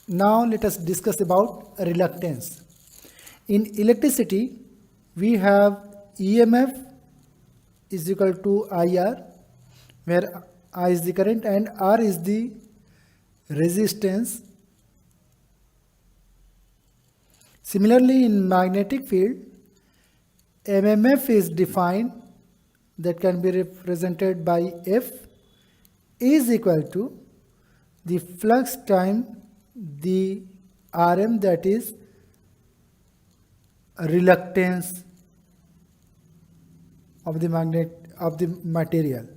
Now let us discuss about reluctance. In electricity, we have EMF is equal to IR, where I is the current and R is the resistance. Similarly, in magnetic field, MMF is defined, that can be represented by F is equal to the flux times the Rm, that is reluctance of the material.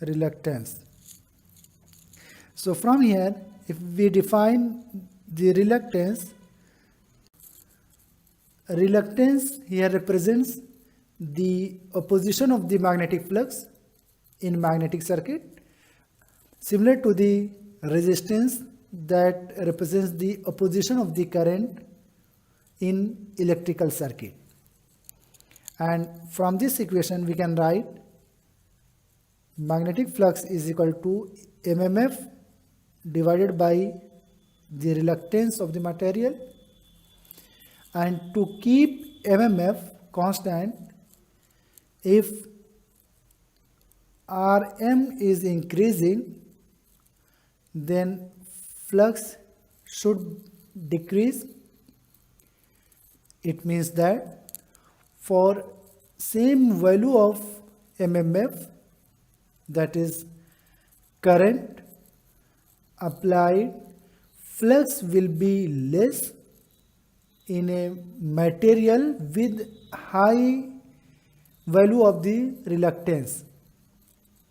Reluctance. So from here, if we define the reluctance here represents the opposition of the magnetic flux in magnetic circuit, similar to the resistance that represents the opposition of the current in electrical circuit. And from this equation we can write magnetic flux is equal to MMF divided by the reluctance of the material. And to keep MMF constant, if Rm is increasing, then flux should decrease. It means that for same value of MMF, that is current applied, flux will be less in a material with high value of the reluctance.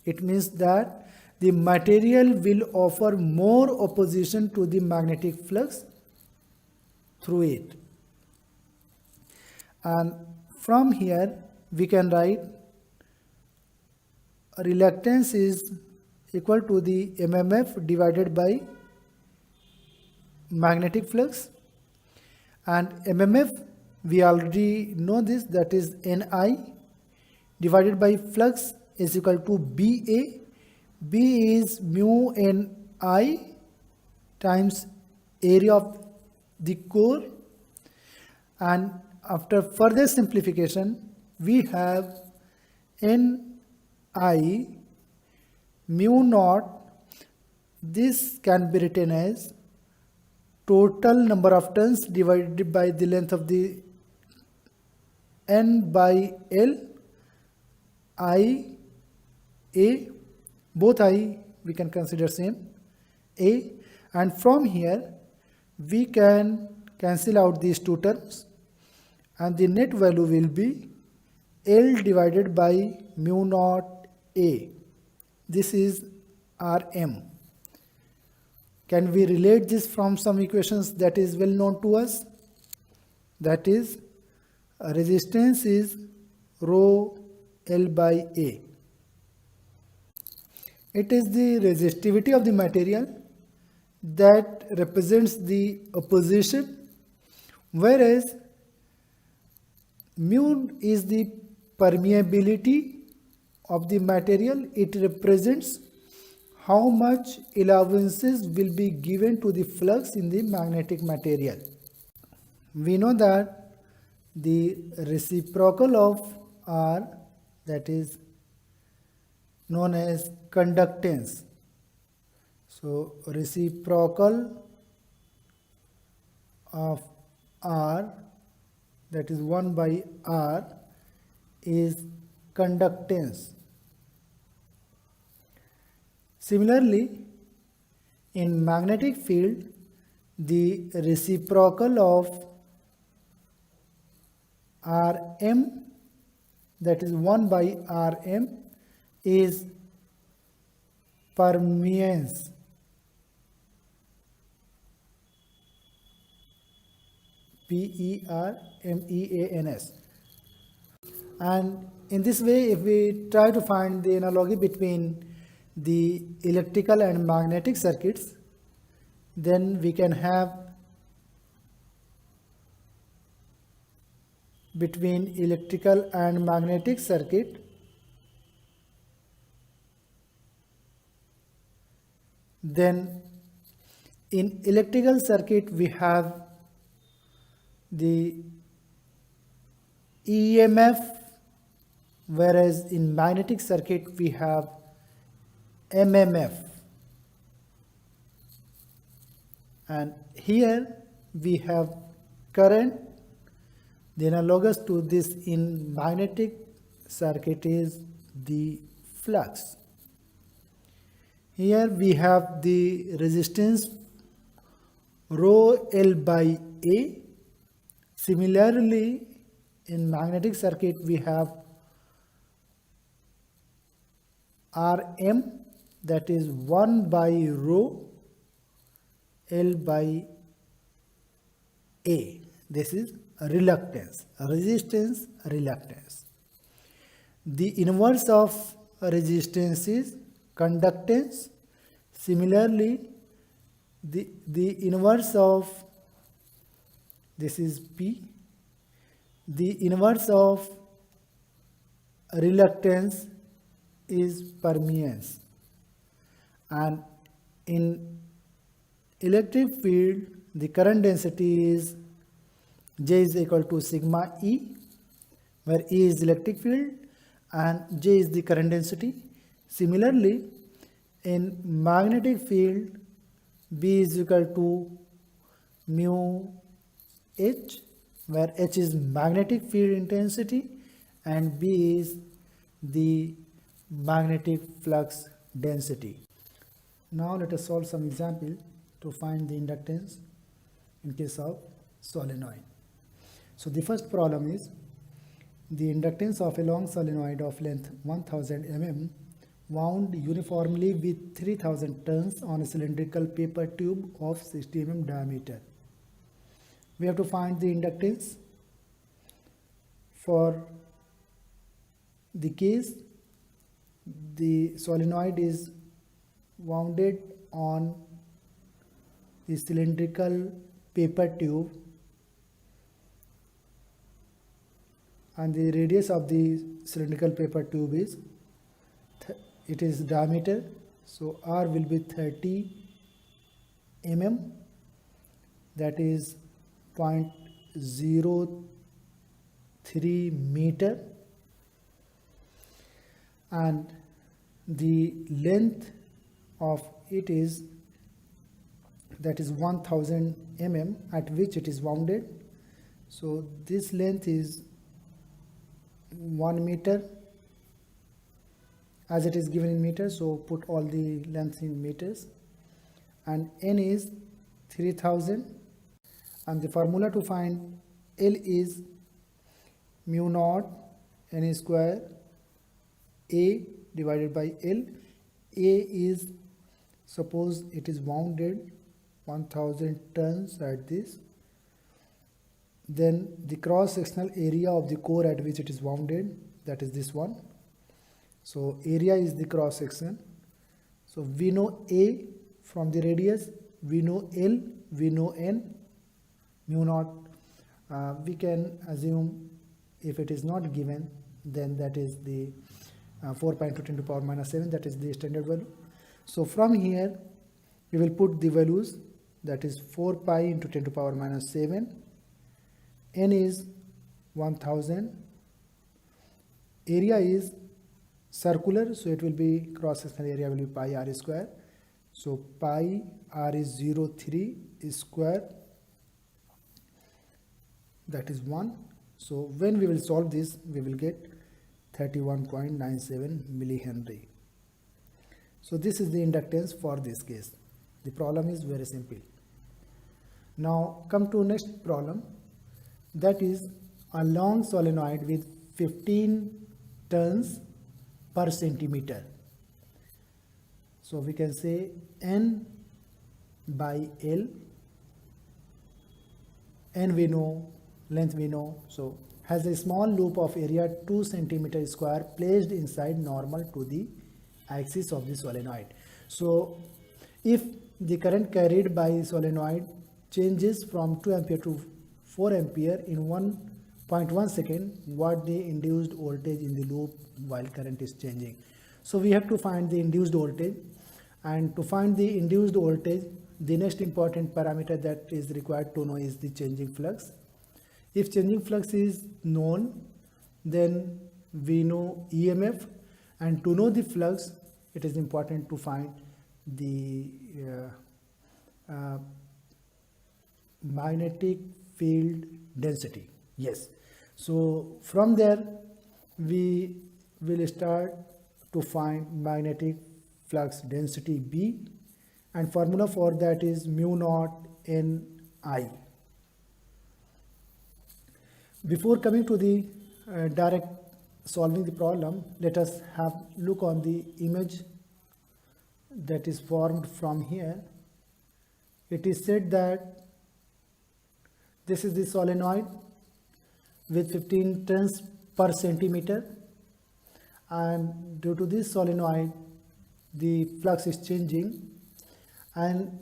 It means that the material will offer more opposition to the magnetic flux through it. And from here we can write reluctance is equal to the MMF divided by magnetic flux, and MMF we already know this, that is Ni divided by flux is equal to Ba. B is mu Ni times area of the core, and after further simplification we have Ni mu naught. This can be written as total number of turns divided by the length of the N by L, I, A, both I we can consider same, A, and from here we can cancel out these two terms and the net value will be L divided by mu naught A. This is Rm. Can we relate this from some equations that is well known to us? That is, resistance is rho L by A. It is the resistivity of the material that represents the opposition, whereas mu is the permeability of the material. It represents how much allowances will be given to the flux in the magnetic material. We know that the reciprocal of R, that is known as conductance. So reciprocal of R, that is 1 by R, is conductance. Similarly, in magnetic field, the reciprocal of Rm, that is 1 by Rm, is permeance. Permeans. And in this way, if we try to find the analogy between the electrical and magnetic circuits, then we can have between electrical and magnetic circuit then in electrical circuit we have the EMF, whereas in magnetic circuit we have MMF. And here we have current. The analogous to this in magnetic circuit is the flux. Here we have the resistance rho L by A. Similarly, in magnetic circuit we have Rm, that is 1 by rho L by A. This is reluctance, resistance, reluctance. The inverse of resistance is conductance. Similarly, the inverse of this is P. The inverse of reluctance is permeance. And in electric field, the current density is J is equal to sigma E, where E is electric field and J is the current density. Similarly, in magnetic field, B is equal to mu H, where H is magnetic field intensity and B is the magnetic flux density. Now let us solve some example to find the inductance in case of solenoid. So the first problem is the inductance of a long solenoid of length 1000 mm wound uniformly with 3000 turns on a cylindrical paper tube of 60 mm diameter. We have to find the inductance. For the case, the solenoid is wounded on the cylindrical paper tube and the radius of the cylindrical paper tube is it is diameter, so R will be 30 mm, that is 0.03 meter, and the length of it is that is 1000 mm at which it is wounded. So this length is 1 meter as it is given in meters, so put all the lengths in meters, and N is 3000, and the formula to find L is mu naught N square A divided by L. A is, suppose it is wounded 1000 turns at this, then the cross sectional area of the core at which it is wounded, that is this one. So area is the cross section. So we know A from the radius, we know L, we know N, mu naught. We can assume if it is not given, then that is the 4 pi into 10 to the power minus 7, that is the standard value. So from here we will put the values, that is 4 pi into 10 to the power minus 7, N is 1000, area is circular, so it will be cross sectional area will be pi r square, so pi r is 0.3 square, that is 1. So when we will solve this, we will get 31.97 millihenry. So this is the inductance for this case. The problem is very simple. Now come to next problem, that is a long solenoid with 15 turns per centimeter. So we can say N by L. N we know, length we know, so has a small loop of area 2 centimeter square placed inside normal to the axis of the solenoid. So if the current carried by solenoid changes from 2 ampere to 4 ampere in 1.1 second, what the induced voltage in the loop while current is changing. So we have to find the induced voltage, and to find the induced voltage the next important parameter that is required to know is the changing flux. If changing flux is known, then we know EMF, and to know the flux, it is important to find the magnetic field density. Yes, so from there we will start to find magnetic flux density B, and formula for that is mu naught Ni. Before coming to the direct solving the problem, let us have look on the image that is formed from here. It is said that this is the solenoid with 15 turns per centimeter, and due to this solenoid the flux is changing, and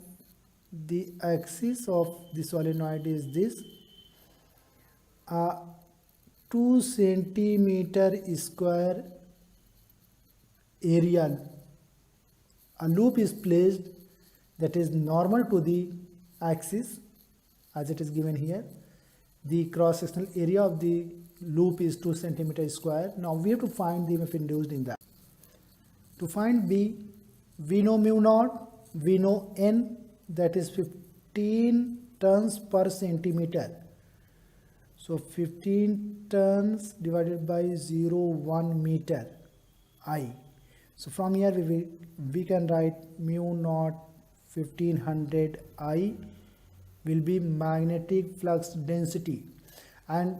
the axis of the solenoid is this. 2 centimeter square area a loop is placed that is normal to the axis as it is given here. The cross sectional area of the loop is 2 centimeter square. Now we have to find the EMF induced in that. To find B, we know mu naught, we know N, that is 15 turns per centimeter. So 15 turns divided by 0.1 meter I. So from here we can write mu naught 1500 I will be magnetic flux density, and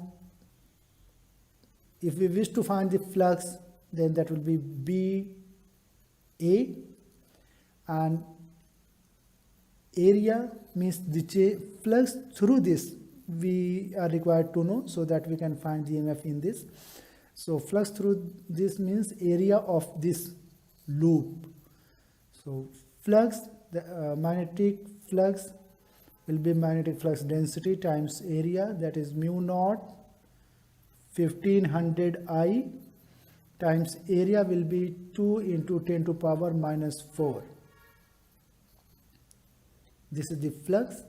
if we wish to find the flux, then that will be BA, and area means the flux through this we are required to know so that we can find the EMF in this. So flux through this means area of this loop. So flux, the magnetic flux will be magnetic flux density times area, that is mu naught 1500 I times area will be 2 into 10 to power minus 4. This is the flux.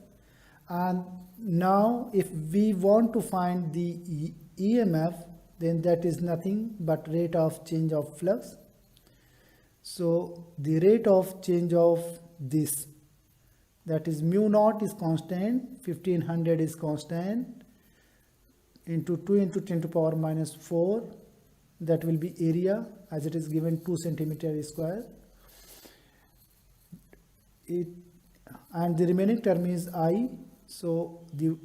And now if we want to find the EMF, then that is nothing but rate of change of flux. So the rate of change of this, that is mu naught is constant, 1500 is constant, into 2 into 10 to power minus 4, that will be area as it is given 2 centimeter square. And the remaining term is I, so the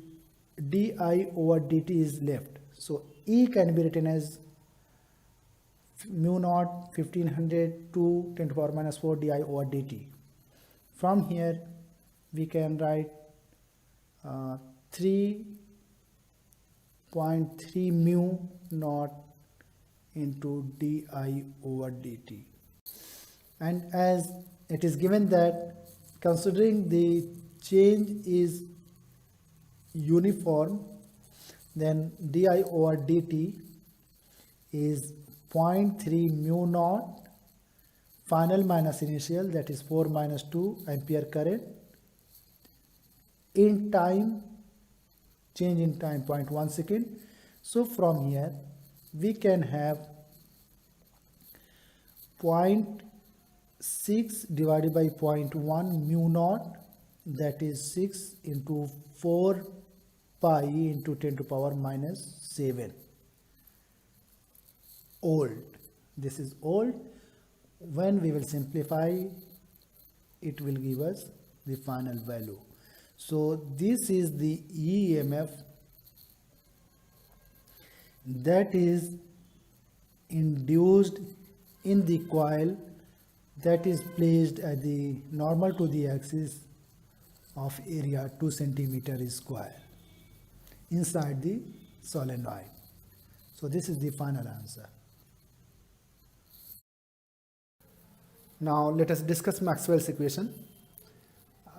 di over dt is left. So E can be written as mu naught 1500 to 10 to power minus 4 di over dt. From here we can write 3.3 mu naught into di over dt. And as it is given that considering the change is uniform, then di over dt is 0.3 mu naught final minus initial, that is 4 minus 2 ampere current, in time, change in time 0.1 second. So from here we can have 0.6 divided by 0.1 mu naught, that is 6 into 4 pi into 10 to power minus 7 old. This is old. When we will simplify, it will give us the final value. So this is the EMF that is induced in the coil that is placed at the normal to the axis of area 2 centimeter square inside the solenoid. So this is the final answer. Now let us discuss Maxwell's equation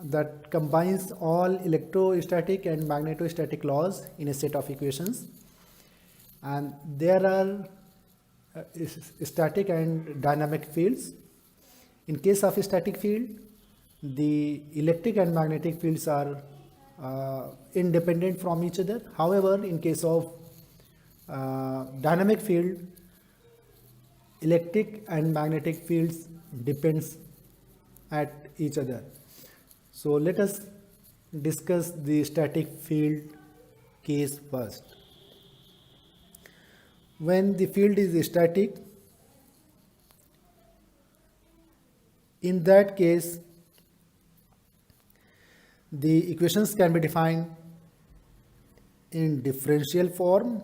that combines all electrostatic and magnetostatic laws in a set of equations. And there are static and dynamic fields. In case of a static field, the electric and magnetic fields are independent from each other. However, in case of dynamic field, electric and magnetic fields depends at each other. So let us discuss the static field case first. When the field is static, in that case the equations can be defined in differential form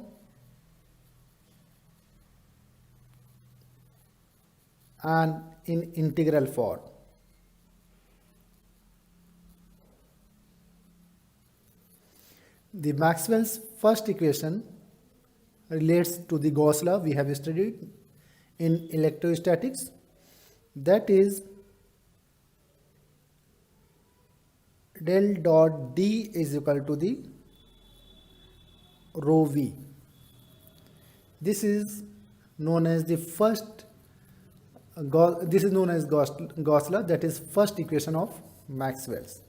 and in integral form. The Maxwell's first equation relates to the Gauss law we have studied in electrostatics, that is del dot D is equal to the rho V. This is known as the first Gauss law, that is first equation of Maxwell's.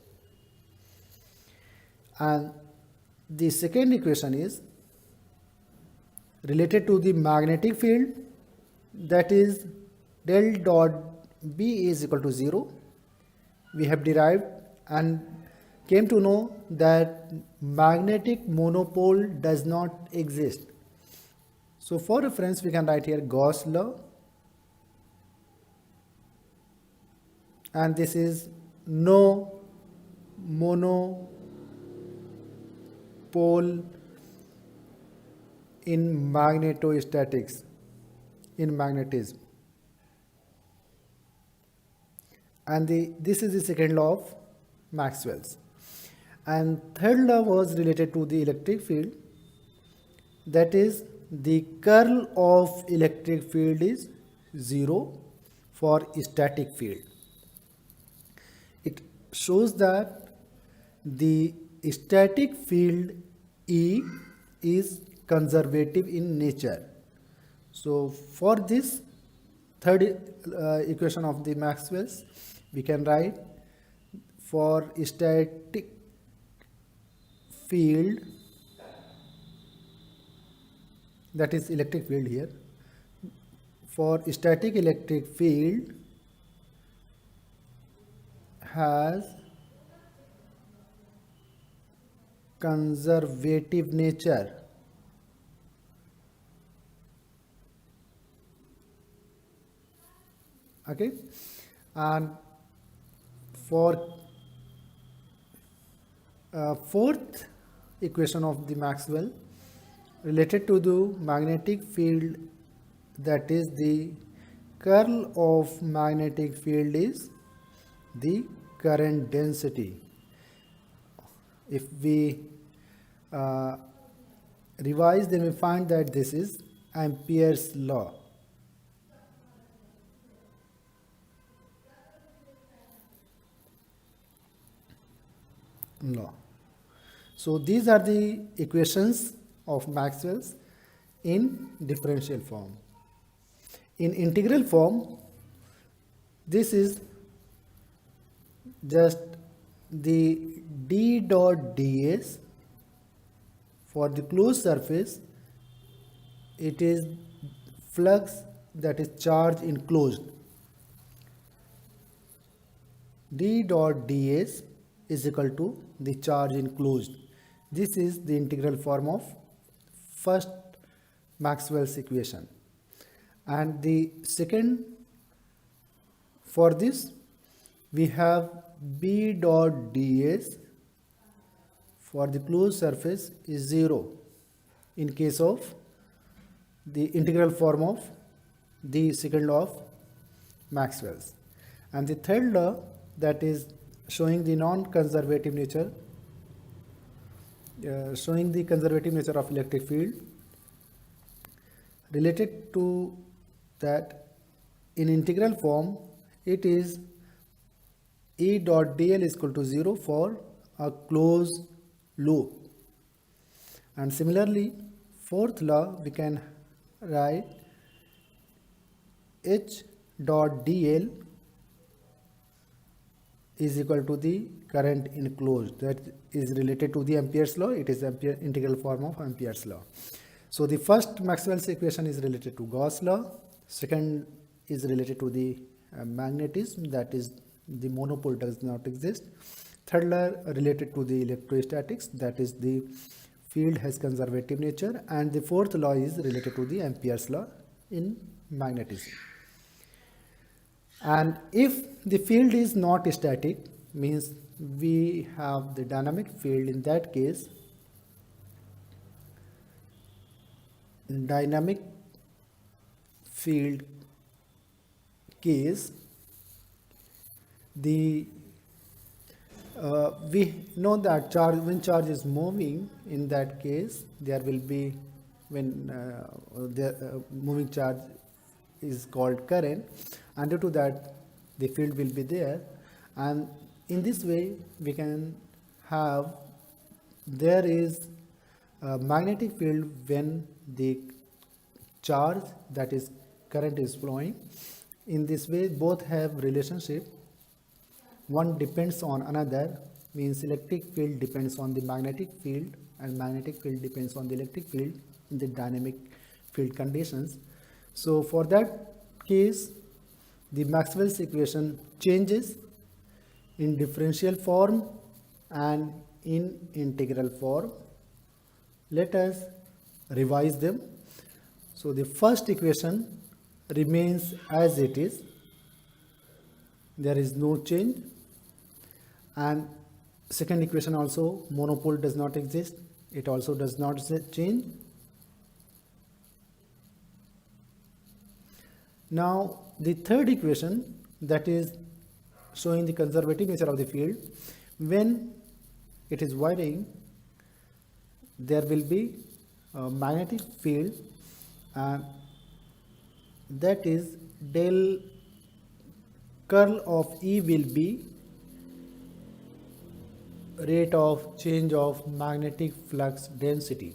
And the second equation is related to the magnetic field, that is del dot B is equal to 0. We have derived and came to know that magnetic monopole does not exist. So for reference we can write here Gauss law, and this is no monopole in magnetostatics, in magnetism. And this is the second law of Maxwell's. And third law was related to the electric field, that is the curl of electric field is 0 for static field. It shows that the static field E is conservative in nature. So for this third equation of the Maxwell's, we can write for static field, that is electric field here, for static electric field has conservative nature. Okay, and for fourth equation of the Maxwell related to the magnetic field, that is the curl of magnetic field is the current density. If we revise, then we find that this is Ampere's law. So these are the equations of Maxwell's in differential form. In integral form, this is just the d dot ds for the closed surface. It is flux, that is charge enclosed. D dot ds is equal to the charge enclosed. This is the integral form of first Maxwell's equation. And the second, for this we have B dot ds for the closed surface is 0 in case of the integral form of the second law of Maxwell's. And the third law, that is showing the non-conservative nature, showing the conservative nature of electric field, related to that in integral form it is E dot dl is equal to 0 for a closed loop. And similarly, fourth law we can write H dot dl is equal to the current enclosed, that is related to the Ampere's law. It is Ampere integral form of Ampere's law. So the first Maxwell's equation is related to Gauss law. Second is related to the magnetism, that is the monopole does not exist. Third law related to the electrostatics, that is the field has conservative nature. And the fourth law is related to the Ampere's law in magnetism. And if the field is not static, means we have the dynamic field, in that case dynamic field case, the we know that when charge is moving, in that case there will be, when the moving charge is called current, and due to that the field will be there. And in this way we can have, there is a magnetic field when the charge, that is current, is flowing. In this way both have relationship, one depends on another, means electric field depends on the magnetic field and magnetic field depends on the electric field in the dynamic field conditions. So for that case the Maxwell's equation changes in differential form and in integral form. Let us revise them. So the first equation remains as it is, there is no change. And second equation also, monopole does not exist, it also does not change. Now the third equation, that is showing the conservative nature of the field, when it is varying there will be a magnetic field, and that is del curl of E will be rate of change of magnetic flux density.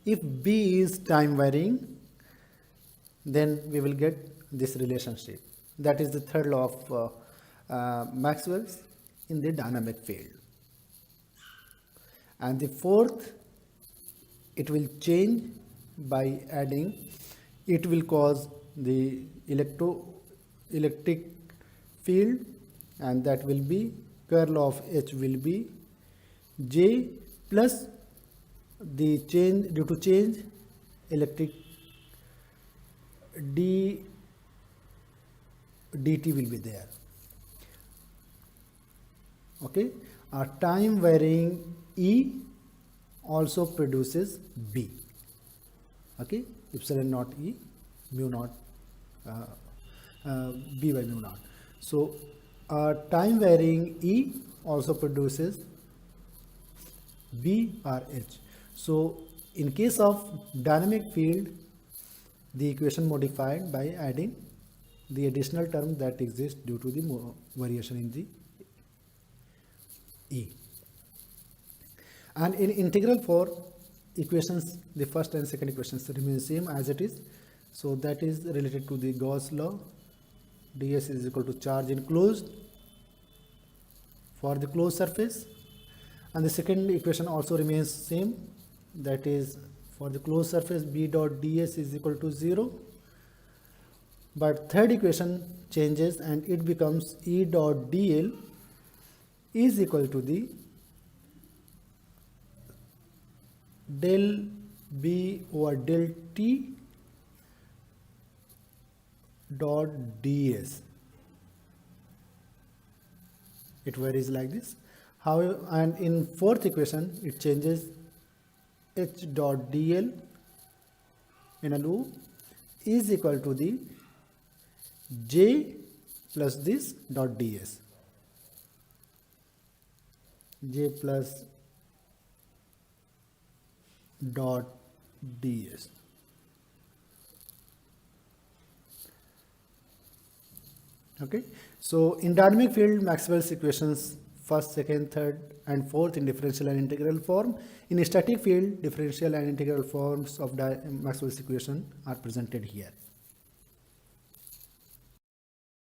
If B is time varying, then we will get this relationship. That is the third law of Maxwell's in the dynamic field. And the fourth, it will change by adding, it will cause the electric field, and that will be curl of H will be J plus the change, due to change, electric dt will be there. Okay, a time varying E also produces B. Okay, epsilon naught E mu naught B by mu naught. So time varying E also produces B or H. So in case of dynamic field, the equation modified by adding the additional term that exists due to the variation in the E. And in integral form, equations, the first and second equations remain same as it is. So that is related to the Gauss law. ds is equal to charge enclosed for the closed surface, and the second equation also remains same, that is for the closed surface B dot ds is equal to 0. But third equation changes and it becomes E dot dl is equal to the del B over del T dot ds. It varies like this. However, and in fourth equation it changes, H dot dl in a loop is equal to the J plus this dot ds. J plus dot ds. Okay, so in dynamic field, Maxwell's equations first, second, third and fourth in differential and integral form. In a static field, differential and integral forms of Maxwell's equation are presented here.